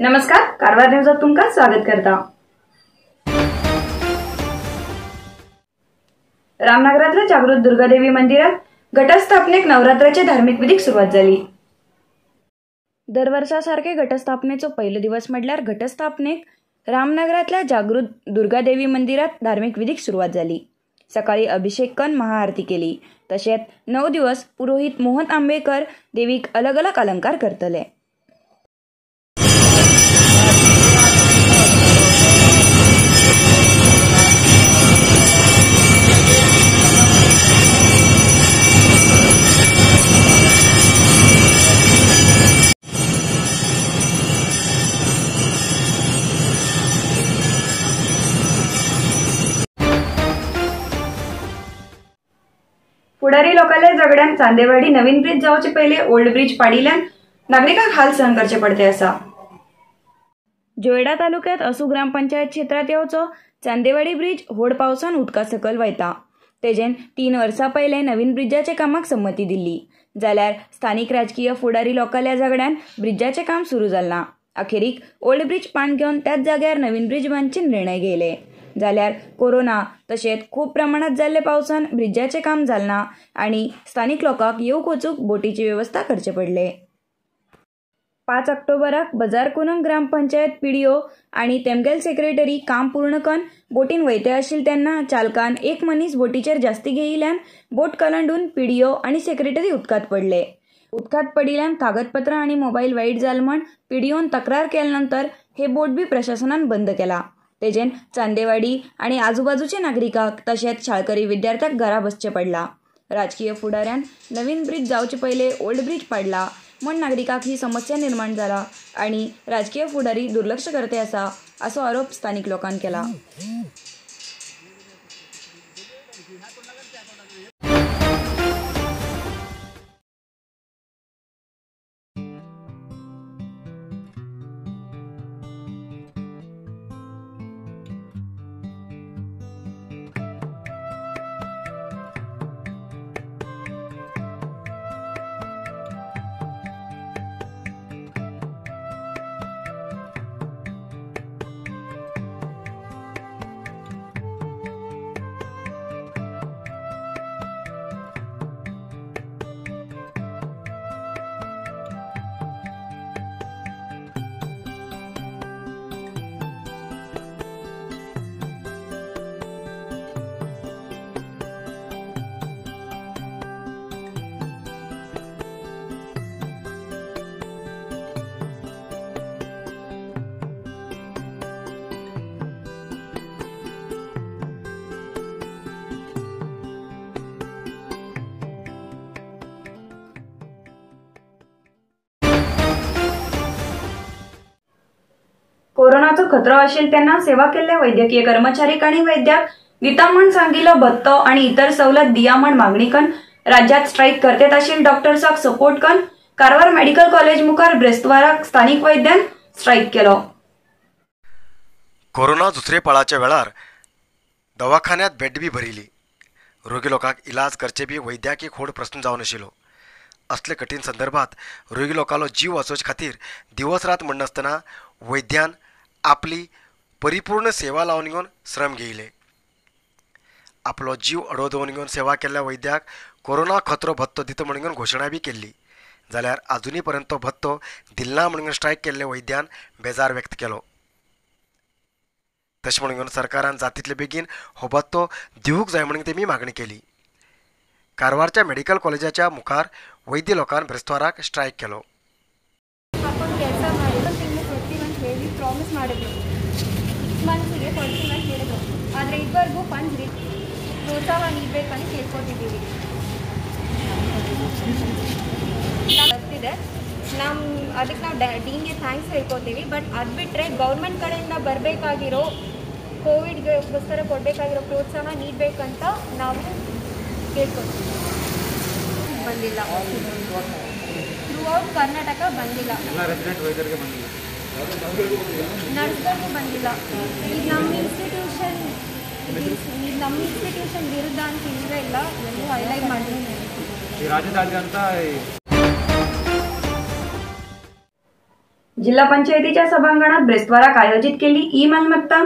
नमस्कार, कारवार न्यूजात तुमका स्वागत करता। रामनगरातल्या जागृत दुर्गादेवी मंदिरात घटस्थापनेक नवरात्राचे धार्मिक विधीक सुरुवात झाली। दरवर्षासारखे घटस्थापनेचो पहिलो दिवस म्हटल्यार घटस्थापनेक रामनगरातल्या जागृत दुर्गादेवी मंदिरात धार्मिक विधीक सुरुवात झाली। सकाळी अभिषेक करून महाआरती केली। तसेच 9 दिवस पुरोहित मोहन आंबेकर देवीक अलग अलग अलंकार करतले। पुढारी लोकांच्या झगड्यान चांदेवाडी नवीन ब्रिज जावचे पहिले ओल्ड ब्रिज पाडिल्यान नागरिकांक हाल सहन करचे पडते असा। जोयडा तालुक्यात असू ग्रामपंचायत क्षेत्रात येवचो चांदेवाडी ब्रिज होड पावसान उदका सकल वयता। तेजेन 3 वर्सां पहिले नवीन ब्रिजाचे कामाक संमती दिल्ली, जाल्यार स्थानिक राजकीय फुडारी लोकांच्या झगड्यान ब्रिजाचे काम सुरू जालना। अखेरीक ओल्ड ब्रिज पाण घेवन त्याच जाग्यार नवीन ब्रिज बांदचे निर्णय घेयले, जाल्यार कोरोना तसेच खूप प्रमाणात जाल्ले पावसान ब्रिजाचे काम जालना आणि स्थानिक लोकांक येवक वचूक बोटीची व्यवस्था करचे पडले। 5 ऑक्टोबराक बाजार कुनंग ग्रामपंचायत पीडीओ आणि तेमगेल सेक्रेटरी काम पूर्ण करून बोटीन वयते आशिल्ले तेन्ना चालकान एक मनीस बोटीचेर जास्ती घेयिल्ल्यान बोट कलंडून पीडीओ आणि सेक्रेटरी उदकात पडले। उदकात पडिल्ल्यान कागदपत्र आणि मोबाईल वाईट जाल म्हण पीडीओन तक्रार केल्यानंतर हे बोट बी प्रशासनान बंद केला। तेजेन चांदेवाडी आणि आजूबाजूच्या नागरिकांक तसेच शाळकरी विद्यार्थ्यांक घरा बसचे पडला। राजकीय फुडाऱ्यान नवीन ब्रिज जावचे पहिले ओल्ड ब्रिज पाडला म्हण नागरिकांक ही समस्या निर्माण जाला आणि राजकीय फुडारी दुर्लक्ष करते असा असो आरोप स्थानिक लोकांन केला। कोरोनाचो खतरो आशिल्लो तेन्ना सेवा केल्ल्या वैद्यकीय कर्मचारीक आणि वैद्याक दिता म्हण सांगिल्लो भत्तो आणि इतर सवलत दिया म्हण मागणी करून राज्यात स्ट्राईक करतेत आशिल्ले डॉक्टर्साक सपोर्ट करून कारवार मेडिकल कॉलेज मुखार ब्रेस्ताराक स्थानिक वैद्यान स्ट्राईक केलो। कोरोना दुसरे पाळाच्या वेळार दवाखान्यात बेड बी भरिली, रोगी लोकांक इलाज करचे बी वैद्याक एक व्हड प्रश्न जावन आशिल्लो। असले कठीण संदर्भात रोगी लोकांलो जीव वाचोवचे खातीर दिवस रात म्हणनासतना वैद्यान आपली परिपूर्ण सेवा लावन घेवन श्रम घेयले। आपलो जीव अडो दवरून घेवन सेवा केल्ल्या वैद्याक कोरोना खतरो भत्तो दिता म्हणून घेवन घोशणा बी केल्ली, जाल्यार आजुनी पर्यंत तो भत्तो दिलना म्हणून घेवन स्ट्रायक केल्ले वैद्यान बेजार व्यक्त केलो। तशें म्हणून घेवन सरकारान जातीतले बेगीन हो भत्तो दिवूंक जाय म्हणून तेमी मागणी केली। कारवारच्या मेडिकल कॉलेजाच्या मुखार वैद्य लोकांन ब्रेस्ताराक स्ट्रायक केलो। ಪ್ರಾಮಿಸ್ ಮಾಡಿದ್ರು 6 ಮಂತ್ಸ್ಗೆ 40 ಮಂತ್ ಹೇಳಿದ್ರು, ಆದರೆ ಇದುವರೆಗೂ ಫಂಡ್ಸ್ ಪ್ರೋತ್ಸಾಹ ನೀಡಬೇಕಂತ ಕೇಳ್ಕೊತಿದ್ದೀವಿ। ಬರ್ತಿದೆ ಅದಕ್ಕೆ ನಾವು ಡೀನ್ಗೆ ಥ್ಯಾಂಕ್ಸ್ ಹೇಳ್ಕೊತೀವಿ। ಬಟ್ ಅದು ಬಿಟ್ಟರೆ ಗೌರ್ಮೆಂಟ್ ಕಡೆಯಿಂದ ಬರಬೇಕಾಗಿರೋ ಕೋವಿಡ್ಗೋಸ್ಕರ ಕೊಡಬೇಕಾಗಿರೋ ಪ್ರೋತ್ಸಾಹ ನೀಡಬೇಕಂತ ನಾವು ಕೇಳ್ಕೊತೀವಿ। ಬಂದಿಲ್ಲ, ಥ್ರೂಔಟ್ ಕರ್ನಾಟಕ ಬಂದಿಲ್ಲ, ನರ್ಸ್ಗಳಿಗೂ ಬಂದಿಲ್ಲ। ಈಗ ನಮ್ಮ ಇನ್ಸ್ಟಿಟ್ಯೂಷನ್ ವಿರುದ್ಧ ಅಂತ ಇಲ್ಲ, ಎಲ್ಲೂ ಹೈಲೈಟ್ ಮಾಡಿದ್ದೀನಿ। जिल्हा पंचायतीच्या सभांगणात ब्रेस्टवाराक आयोजित केली ई मालमत्ता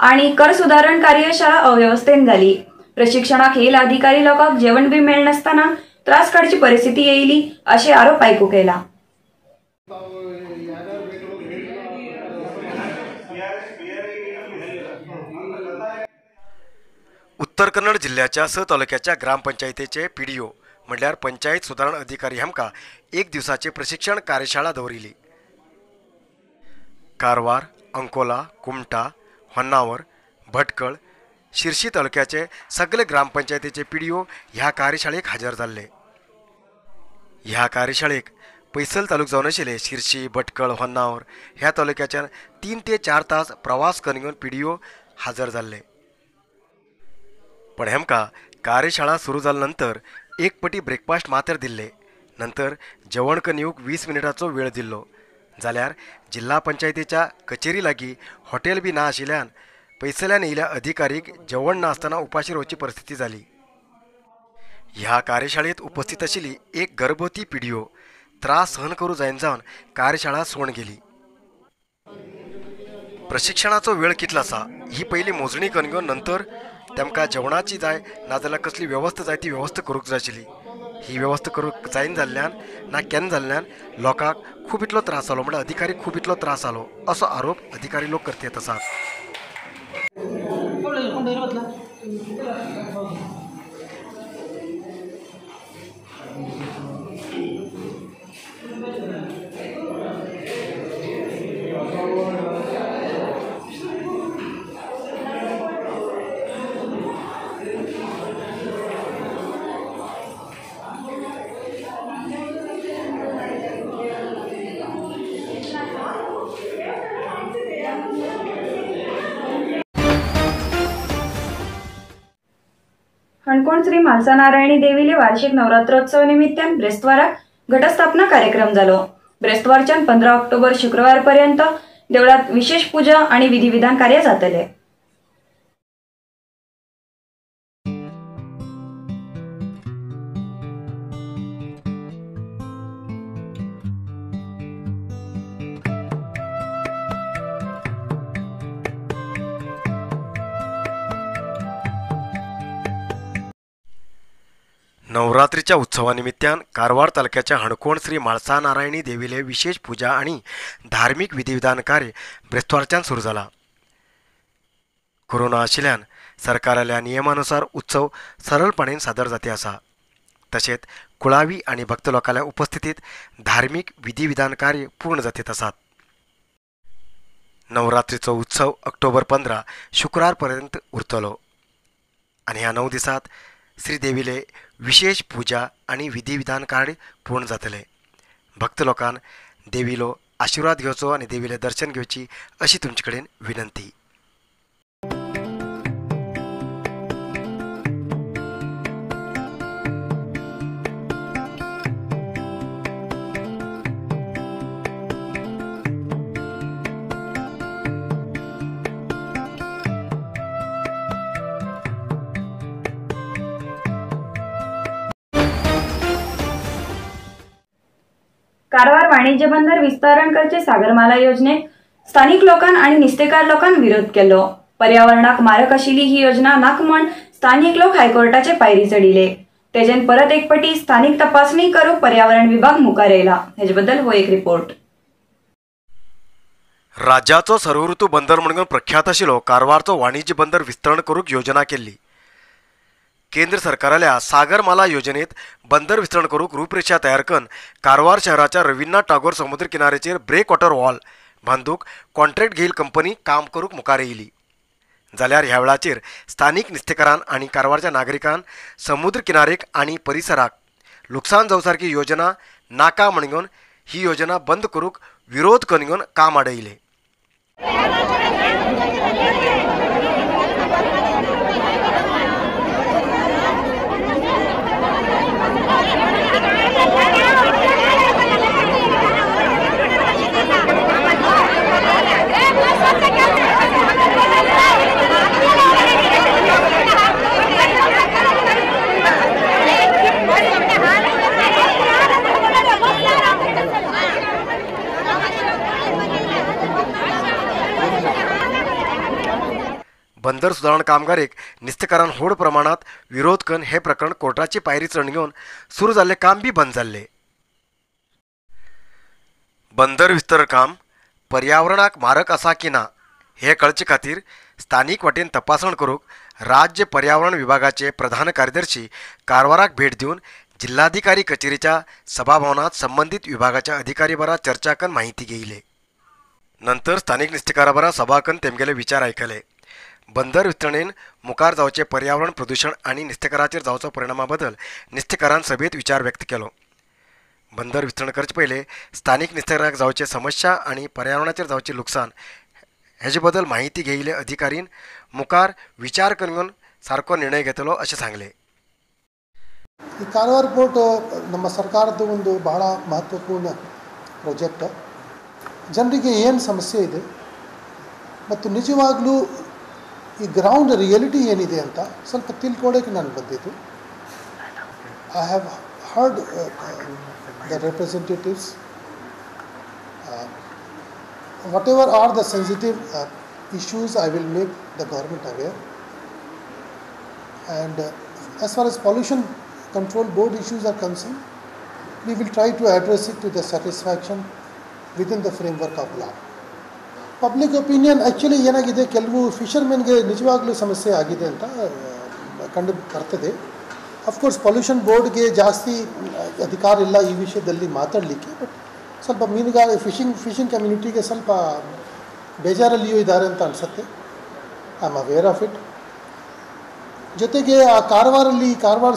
आणि कर सुधारण कार्यशाळा अव्यवस्थेन झाली। प्रशिक्षणाक येयला अधिकारी लोकांक जेवण बी मेळ नसताना त्रास काडची परिस्थिती येयली असे आरोप आयकूंक येयला। उत्तर कन्नड जिल्ह्याच्या स तालुक्याच्या ग्रामपंचायतीचे पीडीओ म्हटल्यार पंचायत सुधारण अधिकारी हांकां एक दिवसाची प्रशिक्षण कार्यशाळा दवरिली। कारवार, अंकोला, कुमटा, होन्नावर, भटकळ, शिर्शी तालुक्याचे सगळे ग्रामपंचायतीचे पीडीओ ह्या कार्यशाळेक हजर जाल्ले। ह्या कार्यशाळेक पैसल तालुक जावन आशिल्ले शिर्शी, भटकळ, होन्नावर ह्या तालुक्याच्या 3 ते 4 तास प्रवास करून पीडीओ हजर जाल्ले। पण हेमकां कार्यशाळा सुरू जाल्यानंतर एक पटी ब्रेकफास्ट मात्र दिल्ले, नंतर जेवण करून येवंक 20 मिनिटांचो वेळ दिल्लो। जाल्यार जिल्हा पंचायतीच्या कचेरी लागीं हॉटेल बी ना आशिल्ल्यान पैसल्यान येयल्या अधिकारीक जेवण नासतना उपाशी रावची परिस्थिती जाली। ह्या कार्यशाळेत उपस्थित आशिल्ली एक गर्भवती पीडीओ त्रास सहन करूं जावन कार्यशाळा सोडून गेली। प्रशिक्षणाचो वेळ कितलो आसा ही पयली मोजणी करून घेवन नंतर तेमकां जेवणाची जाय नाजाल्यार कसली वेवस्था जाय ती वेवस्था करूंक जाय आशिल्ली। ही वेवस्था करूंक जायन जाल्ल्यान ना केन्ना जाल्ल्यान लोकांक खूब इतलो त्रास जालो, म्हणजे अधिकारी खूब इतलो त्रास जालो असो आरोप अधिकारी लोक करत आसात। हणकोण श्री म्हालसा नारायणी देवीले वार्षिक नवरात्रोत्सव निमित्तान ब्रेस्टवाराक घटस्थापना कार्यक्रम जालो। ब्रेस्टवारच्यान 15 ऑक्टोबर शुक्रवार पर्यंत देवळात विशेष पूजा आणि विधिविधान कार्य जातले। नवरात्रीच्या उत्सवानिमित्तान कारवार तालुक्याच्या हणकोण श्री म्हालसा नारायणी देवीले विशेष पूजा आणि धार्मिक विधिविधान कार्य ब्रेस्टवारच्यान सुरू जाला। कोरोना आशिल्ल्यान सरकाराल्या नियमानुसार उत्सव सरळपणेन सादर जाती आसा। तशेंच कुळावी आणि भक्त लोकांच्या उपस्थितीत धार्मिक विधिविधान कार्य पूर्ण जातीत आसात। नवरात्रीचो उत्सव ऑक्टोबर 15 शुक्रार पर्यंत उरतलो आणि ह्या 9 दिसात श्रीदेवीले विशेष पूजा आणि विधिविधान कार्य पूर्ण जातले। भक्त लोकांन देवीलो आशीर्वाद घेवचो आणि देवीले दर्शन घेवची अशी तुमचे कडेन विनंती। कारवार वाणिज्य बंदर विस्तारण करचे सागरमाला योजनेक स्थानिक लोकांन आणि निस्तेकार लोकांन विरोध केलो। पर्यावरणाक मारक आशिल्ली ही योजना नाक म्हण स्थानिक लोक हायकोर्टाचे पायरी चढिले। तेजेन परत एक पटी स्थानिक तपासणी करूंक पर्यावरण विभाग मुखार येयला। हेजे बद्दल हो एक रिपोर्ट। राज्याचो सर्वऋतू बंदर म्हणून प्रख्यात आशिल्लो कारवारचो वाणिज्य बंदर विस्तरण करूंक योजना केल्ली। केंद्र सरकाराल्या सागरमाला योजनेत बंदर विस्तरण करूंक रूपरेषा तयार करून कारवार शहराच्या रवींद्रनाथ टागोर समुद्र किनाऱ्याचेर ब्रेक वॉटर वॉल बांदूक कॉन्ट्रॅक्ट घेयिल्ली कंपनी काम करूंक मुखार येयली। जाल्यार ह्या वेळाचेर स्थानिक नुस्तेकारान आणि कारवारच्या नागरिकांन समुद्र किनारेक आणि परिसराक लुकसाण जावसारकी योजना नाका म्हणून ही योजना बंद करूंक विरोध करून काम आडयले। बंदर सुधारणा कामगारीक निस्तेकारान व्हड प्रमाणात विरोध करून हे प्रकरण कोर्टाची पायरी चढ घेवन सुरू जाल्लें काम बी बंद जाल्लें. बंदर विस्तार काम पर्यावरणाक मारक आसा की ना हे कळचे खातीर स्थानीक वाटेन तपासण करूंक राज्य पर्यावरण विभागाचे प्रधान कार्यदर्शी कारवाराक भेट दिवन जिल्हाधिकारी कचेरीच्या सभाभवनात संबंधित विभागाच्या अधिकारी बरा चर्चा करून माहिती घेयले. नंतर स्थानिक निस्तेकारा बरा सभा करून तेमगेले विचार आयकले. बंदर विस्तरणेन मुखार जावचे पर्यावरण प्रदूषण आनी निस्तेकाराचेर जावचो परिणामा बद्दल निस्तेकारान सभेत विचार व्यक्त केलो. बंदर विस्तरण करचे पयले स्थानिक निस्तेकाराक जावचे समस्या आनी पर्यावरणाचेर जावचे लुकसाण हेजे बद्दल माहिती घेयले अधिकारीन मुखार विचार करून सारको निर्णय घेतलो अशें सांगले. ಈ ಕಾರವಾರ ಪೋರ್ಟ್ ನಮ್ಮ ಸರ್ಕಾರದ ಒಂದು ಬಹಳ ಮಹತ್ವಪೂರ್ಣ ಪ್ರಾಜೆಕ್ಟ್. ಜನರಿಗೆ ಏನು ಸಮಸ್ಯೆ ಇದೆ ಮತ್ತು ನಿಜವಾಗ್ಲೂ ಈ ಗ್ರೌಂಡ್ ರಿಯಾಲಿಟಿ ಏನಿದೆ ಅಂತ ಸ್ವಲ್ಪ ತಿಳ್ಕೊಳ್ಳೋಕೆ ನಾನು ಬಂದಿದ್ದು. I have heard the representatives whatever are the sensitive issues, I will make the government aware. And as far as pollution control board issues are concerned, we will try to address it to the satisfaction within the framework of law. Public opinion actually ಏನಾಗಿದೆ, ಕೆಲವು ಫಿಶರ್ಮೆನ್ಗೆ ನಿಜವಾಗ್ಲೂ ಸಮಸ್ಯೆ ಆಗಿದೆ ಅಂತ ಕಂಡು ಬರ್ತದೆ. Of course pollution ಬೋರ್ಡ್ಗೆ ಜಾಸ್ತಿ ಅಧಿಕಾರ ಇಲ್ಲ ಈ ವಿಷಯದಲ್ಲಿ ಮಾತಾಡಲಿಕ್ಕೆ. ಬಟ್ ಸ್ವಲ್ಪ ಮೀನುಗಾರ ಫಿಶಿಂಗ್ ಕಮ್ಯುನಿಟಿಗೆ ಸ್ವಲ್ಪ ಬೇಜಾರಲ್ಲಿಯೂ ಇದ್ದಾರೆ ಅಂತ ಅನಿಸುತ್ತೆ. I am aware of it. ಜೊತೆಗೆ ಆ ಕಾರವಾರ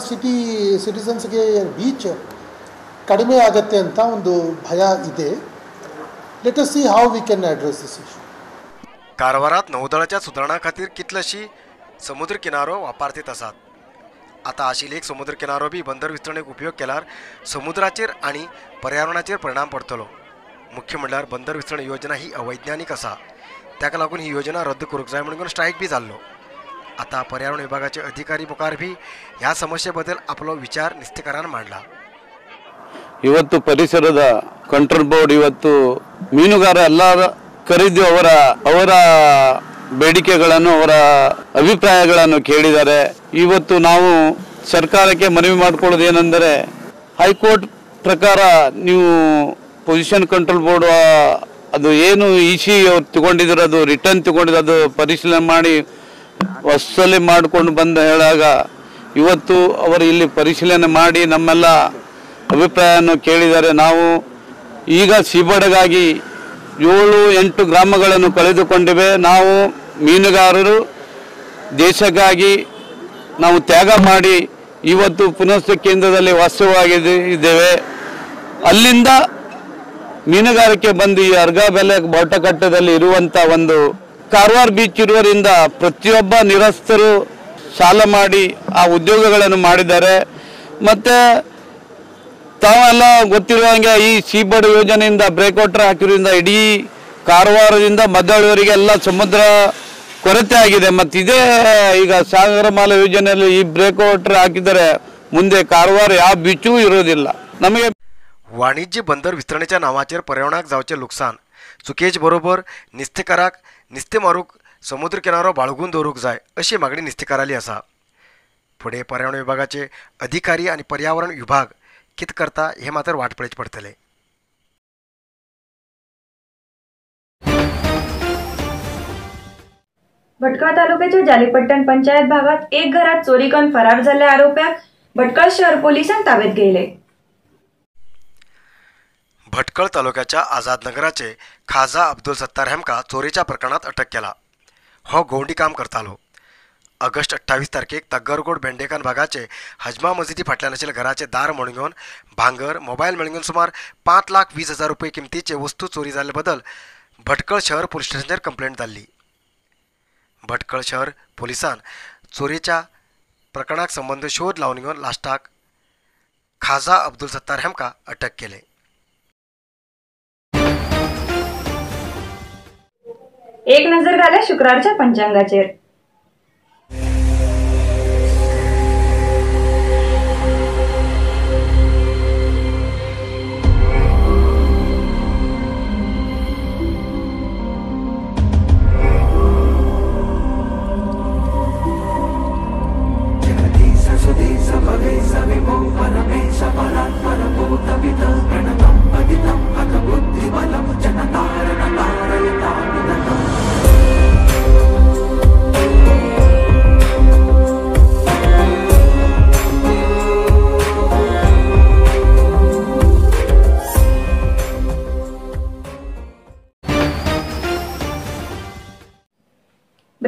ಸಿಟಿಸನ್ಸ್ಗೆ ಬೀಚ್ ಕಡಿಮೆ ಆಗುತ್ತೆ ಅಂತ ಒಂದು ಭಯ ಇದೆ. Let us see how we can address this issue. कारवारात नौदळाच्या सुदारणा खातीर कितलेशी समुद्र किनारो वापरतात आसात. आता आशिल्ली एक समुद्र किनारो बी बंदर विस्तरणेक उपयोग केल्यार समुद्राचेर आनी पर्यावरणाचेर परिणाम पडटलो. मुख्य म्हणल्यार बंदर विस्तरण योजना ही अवैज्ञानीक आसा. ताका लागून ही योजना रद्द करूंक जाय म्हणून स्ट्रायक बी जाल्लो. आता पर्यावरण विभागाचे अधिकारी मुखार बी ह्या समस्ये बद्दल आपलो विचार निस्तेकारान मांडला. ಇವತ್ತು ಪರಿಸರದ ಕಂಟ್ರೋಲ್ ಬೋರ್ಡ್ ಇವತ್ತು ಮೀನುಗಾರ ಎಲ್ಲ ಕರೆದು ಅವರ ಬೇಡಿಕೆಗಳನ್ನು ಅವರ ಅಭಿಪ್ರಾಯಗಳನ್ನು ಕೇಳಿದ್ದಾರೆ. ಇವತ್ತು ನಾವು ಸರ್ಕಾರಕ್ಕೆ ಮನವಿ ಮಾಡಿಕೊಳ್ಳೋದು ಏನೆಂದರೆ, ಹೈಕೋರ್ಟ್ ಪ್ರಕಾರ ನೀವು ಪೊಲ್ಯೂಷನ್ ಕಂಟ್ರೋಲ್ ಬೋರ್ಡ್ ಅದು ಏನು ಇಸಿ ಅವ್ರು ತಗೊಂಡಿದ್ರು ಅದು ರಿಟರ್ನ್ ತಗೊಂಡಿದ್ದು ಅದು ಪರಿಶೀಲನೆ ಮಾಡಿ ವಸೂಲಿ ಮಾಡಿಕೊಂಡು ಬಂದು ಹೇಳಾಗ ಇವತ್ತು ಅವರು ಇಲ್ಲಿ ಪರಿಶೀಲನೆ ಮಾಡಿ ನಮ್ಮೆಲ್ಲ ಅಭಿಪ್ರಾಯವನ್ನು ಕೇಳಿದ್ದಾರೆ. ನಾವು ಈಗ ಸೀಬಡಗಾಗಿ 7-8 ಗ್ರಾಮಗಳನ್ನು ಕಳೆದುಕೊಂಡಿವೆ. ನಾವು ಮೀನುಗಾರರು ದೇಶಕ್ಕಾಗಿ ನಾವು ತ್ಯಾಗ ಮಾಡಿ ಇವತ್ತು ಪುನಃ ಕೇಂದ್ರದಲ್ಲಿ ವಾಸವಾಗಿದ್ದೇವೆ. ಅಲ್ಲಿಂದ ಮೀನುಗಾರಿಕೆ ಬಂದು ಈ ಅರ್ಗಬೆಲೆ ಬೋಟಕಟ್ಟದಲ್ಲಿ ಇರುವಂಥ ಒಂದು ಕಾರವಾರ ಬೀಚ್ ಇರುವುದರಿಂದ ಪ್ರತಿಯೊಬ್ಬ ನಿರಸ್ತರು ಸಾಲ ಮಾಡಿ ಆ ಉದ್ಯೋಗಗಳನ್ನು ಮಾಡಿದ್ದಾರೆ. ಮತ್ತು ತಾವೆಲ್ಲ ಗೊತ್ತಿರುವ ಹಾಗೆ ಈ ಸೀಬರ್ಡ್ ಯೋಜನೆಯಿಂದ ಬ್ರೇಕ್ವಾಟರ್ ಹಾಕಿರೋದ್ರಿಂದ ಇಡೀ ಕಾರವಾರದಿಂದ ಮದ್ದಳವರೆಗೆ ಎಲ್ಲ ಸಮುದ್ರ ಕೊರತೆ ಆಗಿದೆ. ಮತ್ತು ಇದೇ ಈಗ ಸಾಗರಮಾಲಾ ಯೋಜನೆಯಲ್ಲಿ ಈ ಬ್ರೇಕ್ವಾಟರ್ ಹಾಕಿದರೆ ಮುಂದೆ ಕಾರವಾರ ಯಾವ ಬೀಚೂ ಇರೋದಿಲ್ಲ. ನಮಗೆ वाणिज्य बंदर विस्तरणेच्या नावाचेर पर्यावरणाक जावचे लुकसाण चुकेच बरोबर निस्तेकाराक निस्तें मारूंक समुद्र किनारो बाळगून दवरूंक जाय अशी मागणी निस्तेकाराली आसा. फुडें पर्यावरण विभागाचे अधिकारी आनी पर्यावरण विभाग कितें करता हें मात्र वाट पळोवचें पडटलें. भटकळ तालुक्याच्या जालीपट्टण पंचायत भागात एक घरात चोरी करून फरार झालेल्या आरोप्याक भटकळ शहर पोलिसांनी ताब्यात घेतले. भटकळ तालुक्याच्या आझाद नगराचे खाजा अब्दुल सत्तार हेमका चोरीच्या प्रकरणात अटक केला. हो गवंडी काम करतालो. ऑगस्ट 28 तारखेक तग्गरगोड बेंडेकान भागाचे हजमा मस्जिदी फाटल्यान आशिल्ल्या घराचे दार मोडून घेवन भांगर मोबायल मेळून घेवन सुमार 5,20,000 रुपये किमतीचे वस्तू चोरी जाल्ले बद्दल भटकळ शहर पोलीस स्टेशनाचेर कंप्लेंट जाल्ली. भटकळ शहर पोलिसान चोरीच्या प्रकरणाक संबंध शोध लावन घेवन लास्टाक खाजा अब्दुल सत्तार हेमका अटक केले. एक नजर घाल्या शुक्रारच्या पंचांगाचेर.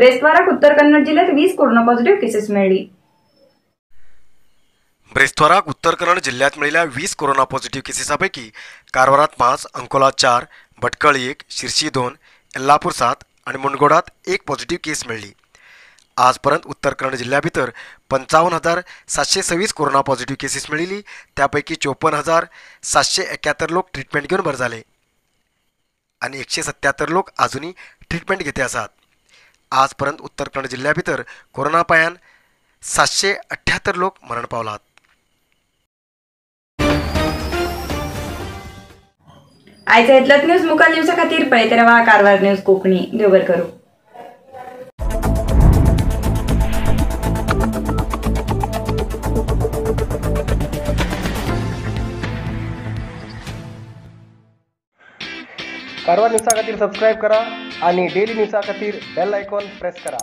ब्रेस्टवाराक उत्तर कन्नड जिल्ह्यात 20 कोरोना पॉझिटिव्ह केसेस मिळाली. ब्रेस्टवाराक उत्तर कन्नड जिल्ह्यात मिळालेल्या 20 कोरोना पॉझिटिव्ह केसेसपैकी कारवारात 5, अंकोला 4, भटकळ 1, शिरसी 2, यल्लापूर 7 आणि मुनगोडात 1 पॉझिटिव्ह केस मिळली. आजपर्यंत उत्तर कन्नड जिल्ह्या भितर 55,726 कोरोना पॉझिटिव्ह केसेस मिळिली. त्यापैकी 54,771 लोक ट्रीटमेंट घेऊन बरे झाले आणि 177 लोक अजूनही ट्रीटमेंट घेते आसात. आजपर्यंत उत्तर कन्नड जिल्ह्या भितर कोरोना पायान 778 लोक मरण पावलात. आयचा इतलत न्यूज मुखाल न्यूजा खातीर पळयत रावा कारवार न्यूज कोंकणी. देव बरें करूं. कारवार न्यूजा खातीर सबस्क्राईब करा आणि डेली न्यूजा खातीर बेल आयकॉन प्रेस करा.